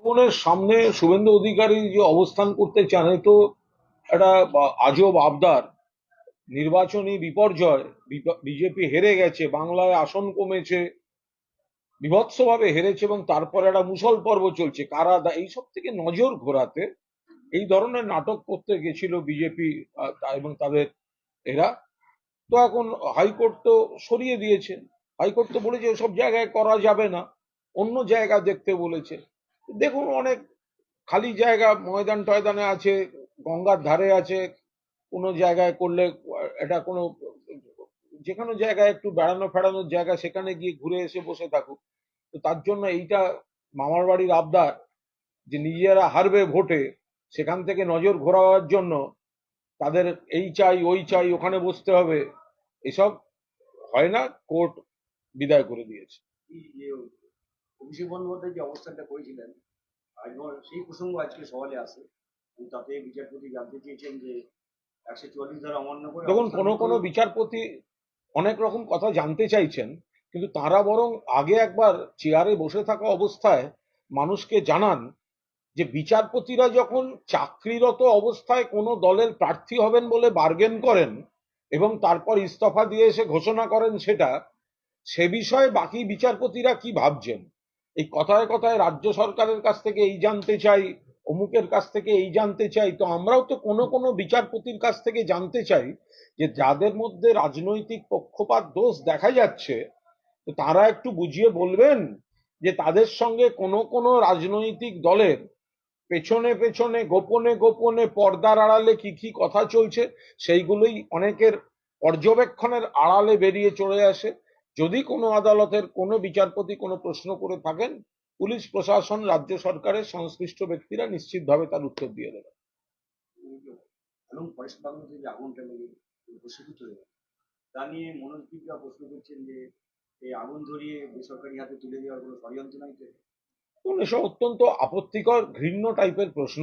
ভবনের সামনে শুভেন্দু অধিকারী যে অবস্থান করতে চান, এ তো একটা আজব আবদার। নির্বাচনী বিপর্যয়, বিজেপি হেরে গেছে, বাংলায় আসন কমেছে, বিভৎসভাবে হেরেছে, এবং তারপরে একটা মুষল পর্ব চলছে, কারা এইসব থেকে নজর ঘোরাতে এই ধরনের নাটক করতে গেছিল বিজেপি এবং তাদের এরা। তো এখন হাইকোর্ট তো সরিয়ে দিয়েছে। হাইকোর্ট তো বলেছে সব জায়গায় করা যাবে না, অন্য জায়গা দেখতে বলেছে। দেখুন, অনেক খালি জায়গা ময়দান টয়দানে আছে, গঙ্গার ধারে আছে, কোনো জায়গায় করলে এটা কোনো যে কোনো জায়গায় একটু বেড়ানো ফেড়ানোর জায়গা, সেখানে গিয়ে ঘুরে এসে বসে থাকুক। তো তার জন্য এইটা মামার বাড়ির আবদার যে নিজেরা হারবে ভোটে, সেখান থেকে নজর ঘোরাবার জন্য তাদের এই চাই ওই চাই, ওখানে বসতে হবে, এসব হয় না। কোর্ট বিদায় করে দিয়েছে। এই যে অভিষেক বন্দ্যোপাধ্যায় যে অবস্থানটা করেছিলেন, সেই প্রসঙ্গ আজকে সওয়ালে আসে। তাতে বিচারপতি জানতে চেয়েছেন যে 144 ধারা অমান্য করে দেখুন, অবস্থান কোনো নিতে কোনো হলো। বিচারপতি অনেক রকম কথা জানতে চাইছেন, কিন্তু তারা বরং আগে একবার চেয়ারে বসে থাকা অবস্থায় মানুষকে জানান যে বিচারপতিরা যখন চাকরিরত অবস্থায় কোনো দলের প্রার্থী হবেন বলে বার্গেন করেন এবং তারপর ইস্তফা দিয়ে এসে ঘোষণা করেন সেটা, সে বিষয়ে বাকি বিচারপতিরা কি ভাবছেন। এই কথায় কথায় রাজ্য সরকারের কাছ থেকে এই জানতে চাই, অমুকের কাছ থেকে এই জানতে চাই, তো আমরাও তো কোনো কোনো বিচারপতির কাছ থেকে জানতে চাই যে যাদের মধ্যে রাজনৈতিক পক্ষপাত দোষ দেখা যাচ্ছে, তো তারা একটু বুঝিয়ে বলবেন যে তাদের সঙ্গে কোনো কোনো রাজনৈতিক দলের পেছনে পেছনে গোপনে গোপনে পর্দার আড়ালে কি কি কথা চলছে, সেইগুলোই অনেকের পর্যবেক্ষণের আড়ালে বেরিয়ে চলে আসে। যদি কোনো আদালতের কোনো বিচারপতি কোনো প্রশ্ন করে থাকেন, পুলিশ প্রশাসন, রাজ্য সরকারের সংশ্লিষ্ট ব্যক্তিরা নিশ্চিতভাবে তার উত্তর দিয়ে দেবে। এবং ফরেস্ট বাংলাতে যে আগুনটা লেগে ভস্মীভূত চলে গেল, তা নিয়ে মনোবিদরা প্রশ্ন করছেন যে এই আগুন ধরিয়ে বেসরকারি হাতে তুলে দেওয়ার কোনো ষড়যন্ত্র নাই তো? এবং এসব অত্যন্ত আপত্তিকর, ঘৃণ্য টাইপের প্রশ্ন।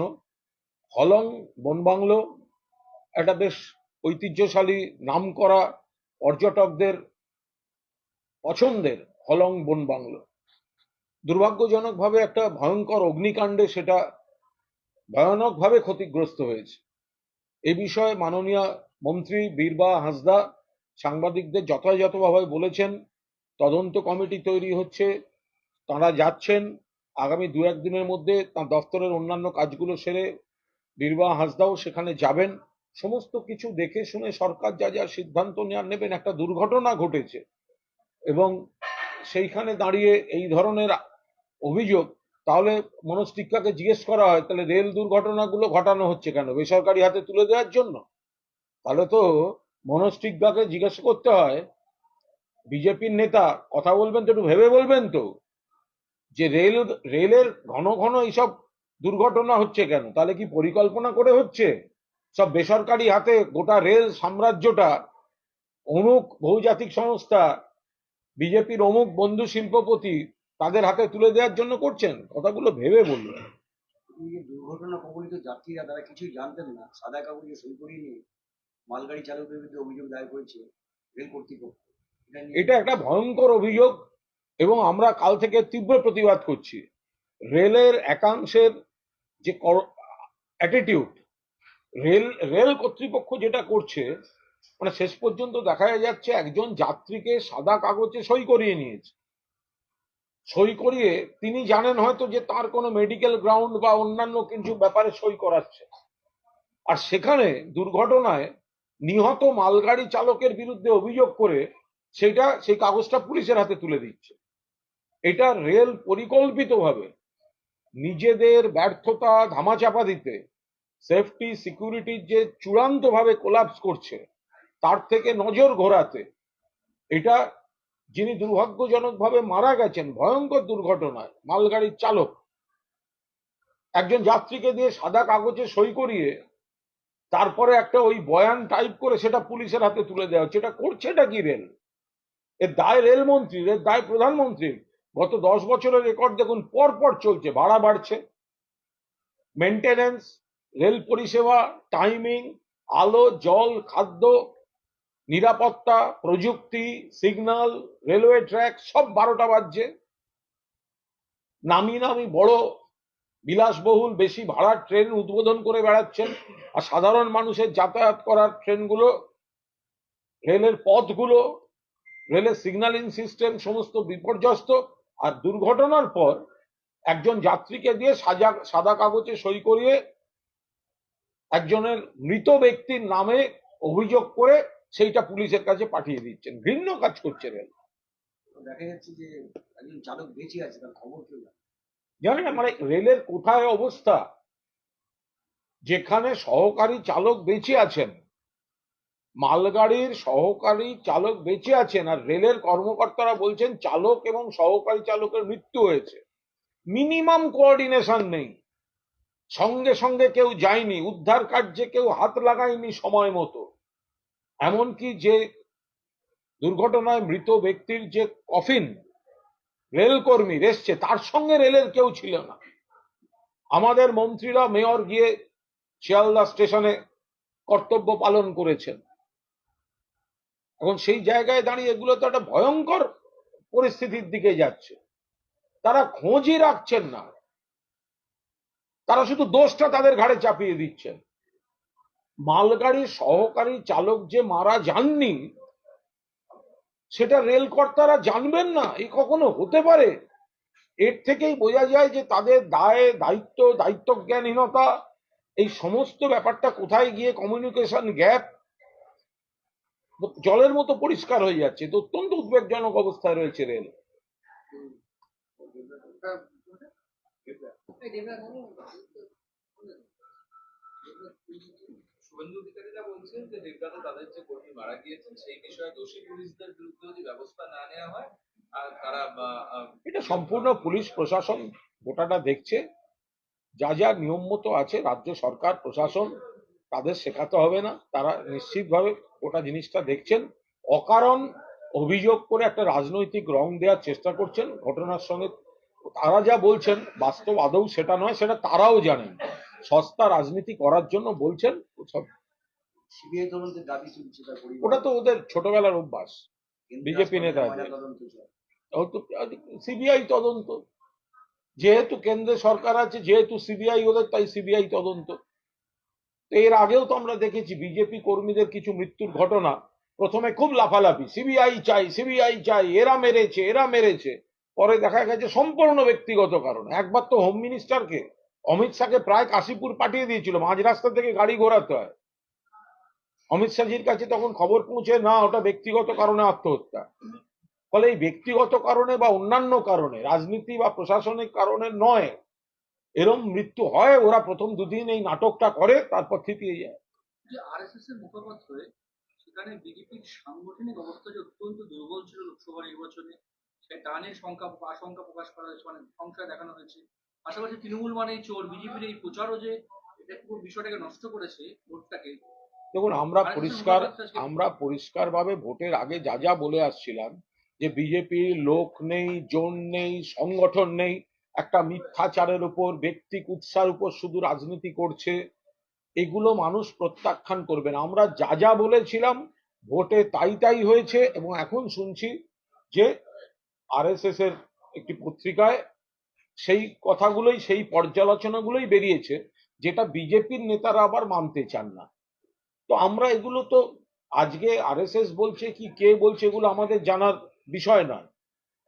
হলং বনবাংলো একটা বেশ ঐতিহ্যশালী, নামকরা, পর্যটকদের পছন্দের হলং বনবাংলো দুর্ভাগ্যজনকভাবে একটা ভয়ঙ্কর অগ্নিকাণ্ডে সেটা ভয়ানকভাবে ক্ষতিগ্রস্ত হয়েছে। এ বিষয়ে মাননীয় মন্ত্রী বীরবা হাঁসদা সাংবাদিকদের যথাযথভাবে বলেছেন, তদন্ত কমিটি তৈরি হচ্ছে, তাঁরা যাচ্ছেন, আগামী দু একদিনের মধ্যে তাঁর দপ্তরের অন্যান্য কাজগুলো সেরে বীরবা হাঁসদাও সেখানে যাবেন। সমস্ত কিছু দেখে শুনে সরকার যা যা সিদ্ধান্ত নেবেন। একটা দুর্ঘটনা ঘটেছে এবং সেইখানে দাঁড়িয়ে এই ধরনের অভিযোগ, তাহলে মনোজ টিক্কাকে জিজ্ঞেস করা হয়, তাহলে রেল দুর্ঘটনাগুলো ঘটানো হচ্ছে কেন, বেসরকারি হাতে তুলে দেওয়ার জন্য? তাহলে তো মনোজ টিক্কাকে জিজ্ঞেস করতে হয়, বিজেপির নেতা কথা বলবেন তো একটু ভেবে বলবেন তো, যে রেলের ঘন ঘন এইসব দুর্ঘটনা হচ্ছে কেন? তাহলে কি পরিকল্পনা করে হচ্ছে? সব বেসরকারি হাতে গোটা রেল সাম্রাজ্যটা অমুক বহুজাতিক সংস্থা, বিজেপির অমুক বন্ধু শিল্পপতি, তাদের হাতে তুলে দেওয়ার জন্য করছেন? কথাগুলো ভেবে বলবেন। এই যে দুর্ঘটনা কবলিত যাত্রীরা তারা কিছুই জানতেন না, সাদা কাগজে সই করিয়ে নিয়ে মালগাড়ি চালকের বিরুদ্ধে অভিযোগ দায়ের করেছে রেল কর্তৃপক্ষ। এটা নিয়ে এটা একটা ভয়ঙ্কর অভিযোগ এবং আমরা কাল থেকে তীব্র প্রতিবাদ করছি। রেলের একাংশের যে অ্যাটিটিউড, রেল রেল কর্তৃপক্ষ যেটা করছে, মানে শেষ পর্যন্ত দেখা যাচ্ছে একজন যাত্রীকে সাদা কাগজে সই করিয়ে নিয়েছে। সই করিয়ে তিনি জানেন হয়তো যে তার কোনো মেডিকেল গ্রাউন্ড বা অন্যান্য কিছু ব্যাপারে সই করাচ্ছে, আর সেখানে দুর্ঘটনায় নিহত মালগাড়ি চালকের বিরুদ্ধে অভিযোগ করে সেই কাগজটা পুলিশের হাতে তুলে দিচ্ছে। এটা রেল পরিকল্পিতভাবে নিজেদের ব্যর্থতা ধামাচাপা দিতে, সেফটি সিকিউরিটির যে চূড়ান্তভাবে কোলাপস করছে, তার থেকে নজর ঘোরাতে, এটা যিনি দুর্ভাগ্যজনকভাবে মারা গেছেন ভয়ঙ্কর দুর্ঘটনায়, মালগাড়ির চালক, একজন যাত্রীকে দিয়ে সাদা কাগজে সই করিয়ে তারপরে একটা ওই বয়ান টাইপ করে সেটা পুলিশের হাতে তুলে দেওয়া হচ্ছে। এটা করছেটা কি রেল? এর দায় রেলমন্ত্রীর, এর দায় প্রধানমন্ত্রীর। গত 10 বছরের রেকর্ড দেখুন, পর পর চলছে, ভাড়া বাড়ছে, মেনটেনেন্স, রেল পরিষেবা, টাইমিং, আলো জল খাদ্য, নিরাপত্তা, প্রযুক্তি, সিগন্যাল, রেলওয়ে ট্র্যাক, সব 12টা বাজছে। নামি নামি বড় বিলাসবহুল বেশি ভাড়ার ট্রেন উদ্বোধন করে বেড়াচ্ছেন, আর সাধারণ মানুষের যাতায়াত করার ট্রেনগুলো, রেলের পথগুলো, রেলের সিগন্যালিং সিস্টেম সমস্ত বিপর্যস্ত। আর দুর্ঘটনার পর একজন যাত্রীকে দিয়ে সাদা কাগজে সই করিয়ে একজনের মৃত ব্যক্তির নামে অভিযোগ করে সেইটা পুলিশের কাছে পাঠিয়ে দিচ্ছেন। ঘৃণ্য কাজ করছে রেল। দেখা যাচ্ছে যে একজন চালক বেঁচে আছে, তার খবর কেউ জানে না। জানেন মানে রেলের কোথায় অবস্থা, যেখানে সহকারী চালক বেঁচে আছেন, মালগাড়ির সহকারী চালক বেঁচে আছেন, আর রেলের কর্মকর্তারা বলছেন চালক এবং সহকারী চালকের মৃত্যু হয়েছে। মিনিমাম কোঅর্ডিনেশন নেই, সঙ্গে সঙ্গে কেউ যায়নি, উদ্ধার কার্যে কেউ হাত লাগায়নি সময় মতো। এমনকি যে দুর্ঘটনায় মৃত ব্যক্তির যে কফিন রেল কর্মীর এসছে, তার সঙ্গে রেলের কেউ ছিল না। আমাদের মন্ত্রীরা, মেয়র গিয়ে শিয়ালদা স্টেশনে কর্তব্য পালন করেছেন। এখন সেই জায়গায় দাঁড়িয়ে এগুলো তো একটা ভয়ঙ্কর পরিস্থিতির দিকে যাচ্ছে। তারা খোঁজই রাখছেন না, তারা শুধু দোষটা তাদের ঘাড়ে চাপিয়ে দিচ্ছেন। মালগাড়ির সহকারী চালক যে মারা যাননি, সেটা রেল কর্তারা জানবেন না? এই কখনো হতে পারে? এর থেকেই বোঝা যায় যে তাদের দায় দায়িত্ব, দায়িত্বজ্ঞানহীনতা, এই সমস্ত ব্যাপারটা কোথায় গিয়ে কমিউনিকেশন গ্যাপ জলের মতো পরিষ্কার হয়ে যাচ্ছে। তো অত্যন্ত উদ্বেগজনক অবস্থায় রয়েছে রেল। শুভেন্দু অধিকারীরা বলছেন যে দেবদাতে তাদের যে কর্মী মারা গিয়েছেন সেই বিষয়ে দোষী পুলিশদের বিরুদ্ধে যদি ব্যবস্থা না নেওয়া হয়, আর তারা এটা সম্পূর্ণ পুলিশ প্রশাসন গোটাটা দেখছে। যা যা নিয়ম মতো আছে, রাজ্য সরকার প্রশাসন, তাদের শেখাতে হবে না, তারা নিশ্চিতভাবে গোটা জিনিসটা দেখছেন। অকারণ অভিযোগ করে একটা রাজনৈতিক রং দেওয়ার চেষ্টা করছেন ঘটনার সঙ্গে। তারা যা বলছেন বাস্তব আদৌ সেটা নয়, সেটা তারাও জানেন। সস্তা রাজনীতি করার জন্য বলছেন সব। সিবিআই তদন্তের দাবি তুলছে তার পরিবার। ওটা তো ওদের ছোটবেলার অভ্যাস, বিজেপি নেতাদের। তদন্ত চায়। সিবিআই তদন্ত, যেহেতু কেন্দ্রে সরকার আছে, যেহেতু সিবিআই ওদের, তাই সিবিআই তদন্ত। তো এর আগেও তো আমরা দেখেছি বিজেপি কর্মীদের কিছু মৃত্যুর ঘটনা, প্রথমে খুব লাফালাফি, সিবিআই চাই, সিবিআই চাই, এরা মেরেছে, এরা মেরেছে। পরে দেখা গেছে সম্পূর্ণ ব্যক্তিগত কারণ। একবার তো হোম মিনিস্টারকে, অমিত শাহকে প্রায় কাশীপুর পাঠিয়ে দিয়েছিল, মাঝ রাস্তা থেকে গাড়ি ঘোরাতে হয়। অমিত শাহজির কাছে তখন খবর পৌঁছে না, ওটা ব্যক্তিগত কারণে আত্মহত্যা। ফলে এই ব্যক্তিগত কারণে বা অন্যান্য কারণে, রাজনীতি বা প্রশাসনিক কারণে নয়, এরম মৃত্যু হয়। ওরা প্রথম দুদিন এই নাটকটা করে, তারপর থিতিয়ে যায়। যে আরএসএস এর মুখপাত্র, সেখানে বিজেপির সাংগঠনিক অবস্থা যে অত্যন্ত দুর্বল ছিল লোকসভা নির্বাচনে, সে টানের আশঙ্কা প্রকাশ করা হয়েছে, মানে সংশয় দেখানো হয়েছে। পাশাপাশি তৃণমূল মানেই চোর, বিজেপির এই প্রচারও যে এটা পুরো বিষয়টাকে নষ্ট করেছে, ভোটটাকে। দেখুন, আমরা পরিষ্কারভাবে ভোটের আগে যা যা বলে আসছিলাম, যে বিজেপির লোক নেই, জন নেই, সংগঠন নেই, একটা মিথ্যাচারের উপর, ব্যক্তি কুৎসার উপর শুধু রাজনীতি করছে, এগুলো মানুষ প্রত্যাখ্যান করবেন। আমরা যা যা বলেছিলাম ভোটে তাই তাই হয়েছে। এবং এখন শুনছি যে আরএসএস এর একটি পত্রিকায় সেই কথাগুলোই, সেই পর্যালোচনাগুলোই বেরিয়েছে, যেটা বিজেপির নেতারা আবার মানতে চান না। তো আমরা এগুলো তো, আজকে আরএসএস বলছে কি কে বলছে, এগুলো আমাদের জানার বিষয় নয়।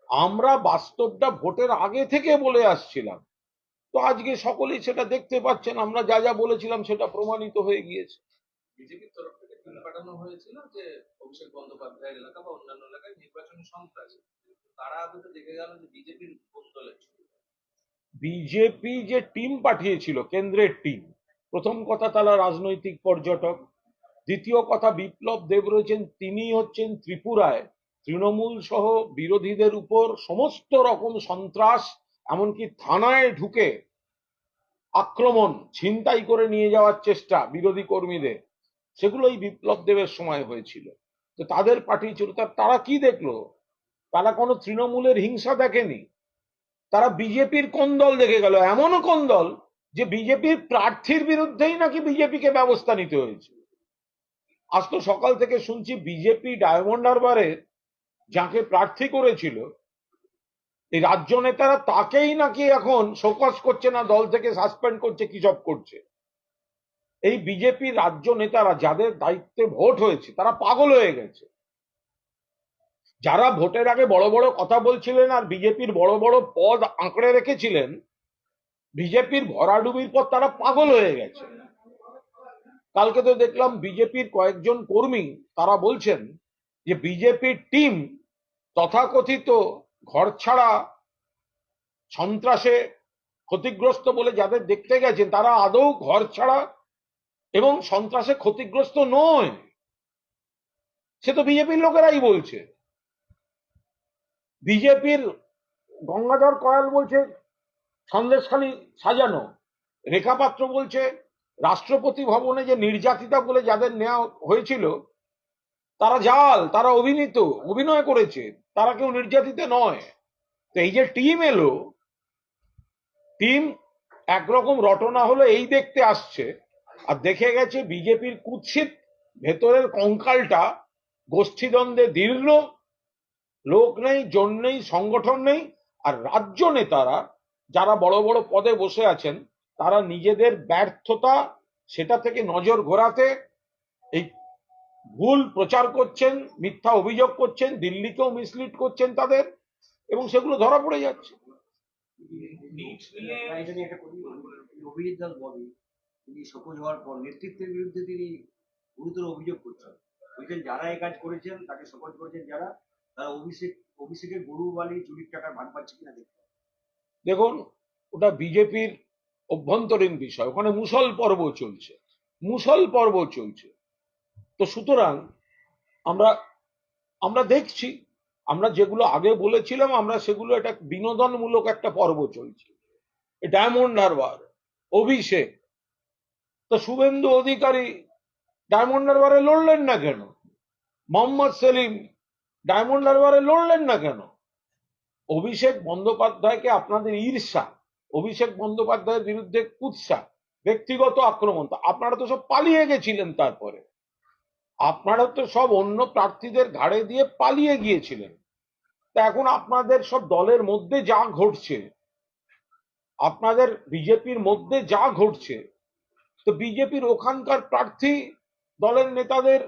আমরা বাস্তবটা ভোটের আগে থেকে বলে আসছিলাম। তো আজকে সকলেই সেটা দেখতে পাচ্ছেন, আমরা যা যা বলেছিলাম সেটা প্রমাণিত হয়ে গিয়েছে। বিজেপির তরফ থেকে টিম পাঠানো হয়েছিল যে অভিষেক বন্দ্যোপাধ্যায়ের এলাকা বা অন্যান্য এলাকায় নির্বাচনী সন্ত্রাস। তারা আদৌ দেখে গেল যে বিজেপির কোন দলের ছবি। বিজেপি যে টিম পাঠিয়েছিল, কেন্দ্রের টিম, প্রথম কথা তারা রাজনৈতিক পর্যটক। দ্বিতীয় কথা, বিপ্লব দেব রয়েছেন, তিনি হচ্ছেন ত্রিপুরায় তৃণমূল সহ বিরোধীদের উপর সমস্ত রকম সন্ত্রাস, এমনকি থানায় ঢুকে আক্রমণ, ছিনতাই করে নিয়ে যাওয়ার চেষ্টা বিরোধী কর্মীদের, সেগুলোই বিপ্লব দেবের সময় হয়েছিল। তো তাদের পাঠিয়েছিল। তারা কি দেখলো? তারা কোনো তৃণমূলের হিংসা দেখেনি, তারা বিজেপির কোন দল দেখে গেল। এমনও কোন দল যে বিজেপির প্রার্থীর বিরুদ্ধেই নাকি বিজেপিকে ব্যবস্থা নিতে হয়েছে। আজ তো সকাল থেকে শুনছি বিজেপি ডায়মন্ড হারবারে যাকে প্রার্থী করেছিল এই রাজ্য নেতারা তাকেই নাকি এখন শোকজ করছে না, দল থেকে সাসপেন্ড করছে, কি সব করছে। এই বিজেপি রাজ্য নেতারা যাদের দায়িত্বে ভোট হয়েছে তারা পাগল হয়ে গেছে। যারা ভোটের আগে বড় বড় কথা বলছিলেন আর বিজেপির বড় বড় পদ আঁকড়ে রেখেছিলেন, বিজেপির ভরাডুবির পর তারা পাগল হয়ে গেছে। কালকে তো দেখলাম বিজেপির কয়েকজন কর্মী তারা বলছেন যে বিজেপির টিম তথাকথিত ঘরছাড়া সন্ত্রাসে ক্ষতিগ্রস্ত বলে যাদের দেখতে গেছেন তারা আদৌ ঘরছাড়া এবং সন্ত্রাসে ক্ষতিগ্রস্ত নয়। সে তো বিজেপির লোকেরাই বলছে। বিজেপির গঙ্গাধর কয়াল বলছে সন্দেশখালী সাজানো, রেখা পাত্র বলছে রাষ্ট্রপতি ভবনে যে নির্যাতিতা বলে যাদের নেওয়া হয়েছিল তারা জাল, তারা অভিনয় করেছে, তারা কেউ নির্যাতিতা নয়। তো এই যে টিম এলো, টিম একরকম রটনা হলো এই দেখতে আসছে, আর দেখে গেছে বিজেপির কুৎসিত ভেতরের কঙ্কালটা গোষ্ঠীদ্বন্দ্বে দীর্ণ, লোক নেই, জন নেই, সংগঠন নেই। আর রাজ্য নেতারা যারা বড় বড় পদে বসে আছেন তারা নিজেদের ব্যর্থতা সেটা থেকে নজর ঘোরাতে এই ভুল প্রচার করছেন, মিথ্যা অভিযোগ করছেন, দিল্লিকেও মিসলিড করছেন তাদের, এবং সেগুলো ধরা পড়ে যাচ্ছে। এটা নিয়ে একটা করি, অভিজিৎ দাস বলে তিনি শোকজ হওয়ার পর নেতৃত্বের বিরুদ্ধে তিনি গুরুতর অভিযোগ করছেন। বলছেন যারা এই কাজ করেছেন তাকে শোকজ করেছেন যারা, তারা অভিষেকের গরু বালি চুরির টাকার ভাগ পাচ্ছে কিনা দেখতে হবে। দেখুন, ওটা বিজেপির অভ্যন্তরীণ বিষয়, ওখানে মুসল পর্ব চলছে। তো সুতরাং আমরা দেখছি, আমরা যেগুলো আগে বলেছিলাম আমরা সেগুলো, এটা বিনোদনমূলক একটা পর্ব চলছে। ডায়মন্ড হারবার, অভিষেক, তো শুভেন্দু অধিকারী ডায়মন্ড হারবারে লড়লেন না কেন? মোহাম্মদ সেলিম ডায়মন্ড হারবারে লড়লেন না কেন? অভিষেক বন্দ্যোপাধ্যায়কে আপনাদের ঈর্ষা, অভিষেক বন্দ্যোপাধ্যায়ের বিরুদ্ধে কুৎসা, ব্যক্তিগত আক্রমণ, আপনারা তো সব পালিয়ে গেছিলেন। তারপরে আপনারা তো সব অন্য প্রার্থীদের ঘাড়ে দিয়ে পালিয়ে গিয়েছিলেন। তা এখন আপনাদের সব দলের মধ্যে যা ঘটছে, আপনাদের বিজেপির মধ্যে যা ঘটছে, তো বিজেপির ওখানকার প্রার্থী দলের নেতাদের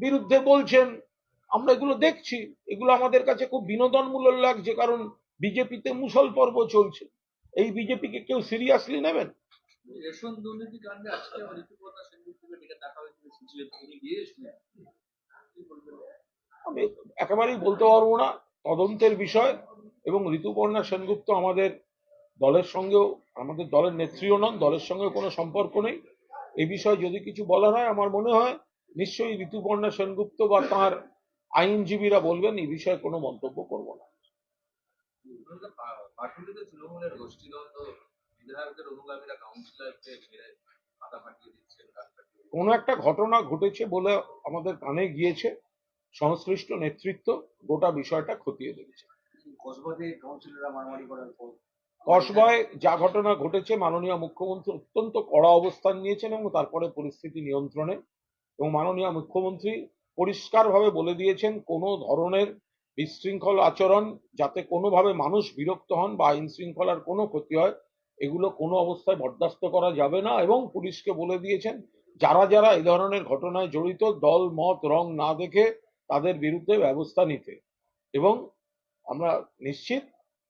বিরুদ্ধে বলছেন, আমরা এগুলো দেখছি, এগুলো আমাদের কাছে খুব বিনোদনমূলক লাগছে, কারণ বিজেপিতে মুসল পর্ব চলছে। এই বিজেপিকে কেউ সিরিয়াসলি নেবেন? রেশন দুর্নীতি কাণ্ডে আজকে ঋতুপর্ণা সেনগুপ্তকে ডেকে ডাকা হয়েছিল সিজিএফ, তিনি গিয়েছিলেন, কি বলবেন? আমি একেবারেই বলতে পারবো না, তদন্তের বিষয়। এবং ঋতুপর্ণা সেনগুপ্ত আমাদের দলের সঙ্গেও, আমাদের দলের নেত্রীও নন, দলের সঙ্গে কোনো সম্পর্ক নেই। এই বিষয়ে যদি কিছু বলার হয় আমার মনে হয় নিশ্চয়ই ঋতুপর্ণা সেনগুপ্ত বা তাঁর আইনজীবীরা বলবেন, এই বিষয়ে কোনো মন্তব্য করব না। পাটুলিতে তৃণমূলের গোষ্ঠীদ্বন্দ্ব, বিধায়কদের অনুগামীরা কাউন্সিলরকে ঘিরে মাথা ফাটিয়ে দিচ্ছেন, কোনো একটা ঘটনা ঘটেছে বলে আমাদের কানে গিয়েছে, সংশ্লিষ্ট নেতৃত্ব গোটা বিষয়টা খতিয়ে দেখছে। কসবাতে কাউন্সিলররা মারামারি করার পর কসবায় যা ঘটনা ঘটেছে, মাননীয় মুখ্যমন্ত্রী অত্যন্ত কড়া অবস্থান নিয়েছেন এবং তারপরে পরিস্থিতি নিয়ন্ত্রণে, এবং মাননীয় মুখ্যমন্ত্রী পরিষ্কারভাবে বলে দিয়েছেন কোনো ধরনের বিশৃঙ্খল আচরণ, যাতে কোনোভাবে মানুষ বিরক্ত হন বা আইন শৃঙ্খলার কোনো ক্ষতি হয়, এগুলো কোনো অবস্থায় বরদাস্ত করা যাবে না। এবং পুলিশকে বলে দিয়েছেন যারা যারা এই ধরনের ঘটনায় জড়িত, দল মত রং না দেখে তাদের বিরুদ্ধে ব্যবস্থা নিতে। এবং আমরা নিশ্চিত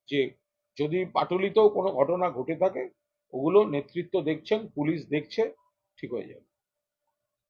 যে যদি পাটুলিতেও কোনো ঘটনা ঘটে থাকে, ওগুলো নেতৃত্ব দেখছেন, পুলিশ দেখছে, ঠিক হয়ে যাবে।